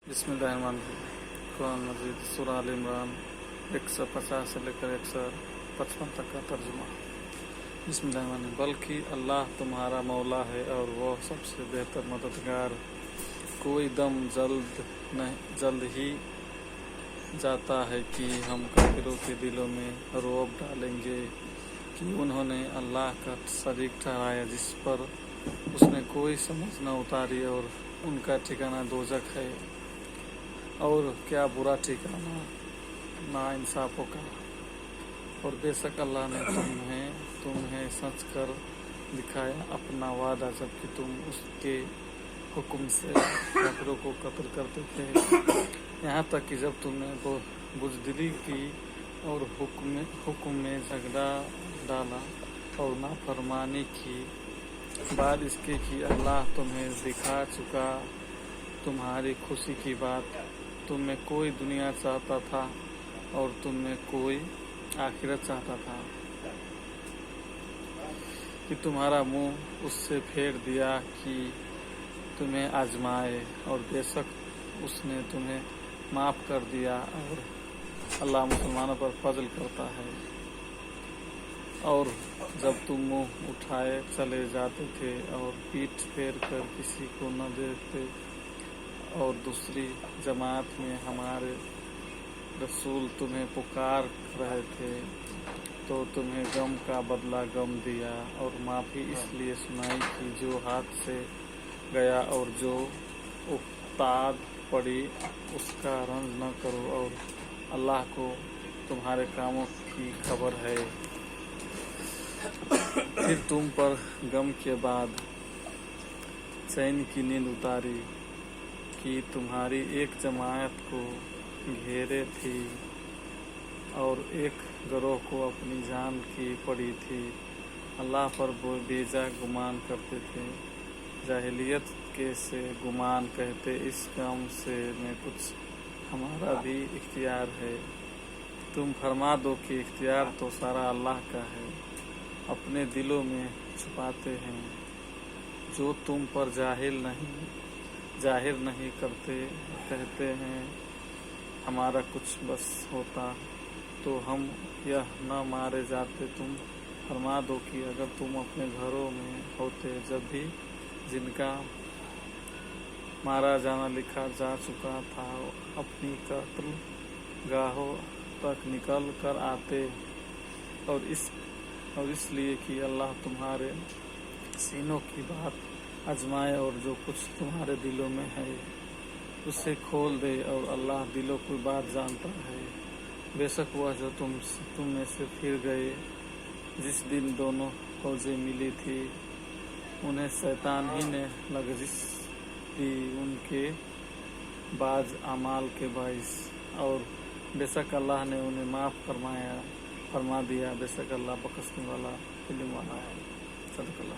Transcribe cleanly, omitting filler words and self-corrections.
बिस्मिल्लाहिर्रहमानिर्रहीम। कुरान मजीद सूरह आल इमरान 150 से लेकर 155 तक का तर्जुमा। बिस्मिल्लाहिर्रहमानिर्रहीम। बल्कि अल्लाह तुम्हारा मौला है और वो सबसे बेहतर मददगार। कोई दम जल्द ही जाता है कि हम काफिरों के दिलों में रौब डालेंगे कि उन्होंने अल्लाह का शरीक ठहराया जिस पर उसने कोई समझ न उतारी, और उनका ठिकाना दोजख है, और क्या बुरा ठिकाना नाइंसाफों का। और बेशक अल्लाह ने तुम्हें सच कर दिखाया अपना वादा, जबकि तुम उसके हुक्म से काफिरों को कत्ल करते थे, यहाँ तक कि जब तुमने बुज़दिली की और हुक्म में झगड़ा डाला और नाफरमानी की, बाद इसके कि अल्लाह तुम्हें दिखा चुका तुम्हारी खुशी की बात। तुम में कोई दुनिया चाहता था और तुम में कोई आखिरत चाहता था कि तुम्हारा मुंह उससे फेर दिया कि तुम्हें आजमाए, और बेशक उसने तुम्हें माफ कर दिया, और अल्लाह मुसलमानों पर फजल करता है। और जब तुम मुंह उठाए चले जाते थे और पीठ फेर कर किसी को न देखते, और दूसरी जमात में हमारे रसूल तुम्हें पुकार रहे थे, तो तुम्हें गम का बदला गम दिया, और माफ़ी इसलिए सुनाई कि जो हाथ से गया और जो उकताद पड़ी उसका रंज न करो, और अल्लाह को तुम्हारे कामों की खबर है। फिर तुम पर गम के बाद चैन की नींद उतारी कि तुम्हारी एक जमात को घेरे थी और एक गिरोह को अपनी जान की पड़ी थी। अल्लाह पर वो बेजा गुमान करते थे, जाहिलियत के से गुमान कहते, इस काम से में कुछ हमारा भी इख्तियार है। तुम फरमा दो कि इख्तियार तो सारा अल्लाह का है, अपने दिलों में छुपाते हैं जो तुम पर जाहिर नहीं करते। कहते हैं हमारा कुछ बस होता तो हम यह न मारे जाते। तुम फरमा दो कि अगर तुम अपने घरों में होते जब भी जिनका मारा जाना लिखा जा चुका था, अपनी कत्ल गाहों तक निकल कर आते, और इसलिए कि अल्लाह तुम्हारे सीनों की बात आजमाए, और जो कुछ तुम्हारे दिलों में है उसे खोल दे, और अल्लाह दिलों की बात जानता है। बेशक वह जो तुम में से फिर गए जिस दिन दोनों फौजें मिली थी, उन्हें शैतान ही ने लग़ज़िश दी उनके बाज अमाल के बाइस, और बेशक अल्लाह ने उन्हें माफ़ फरमा दिया। बेशक अल्लाह बख्शने वाला इल्म वाला है। सदक़ल्लाह।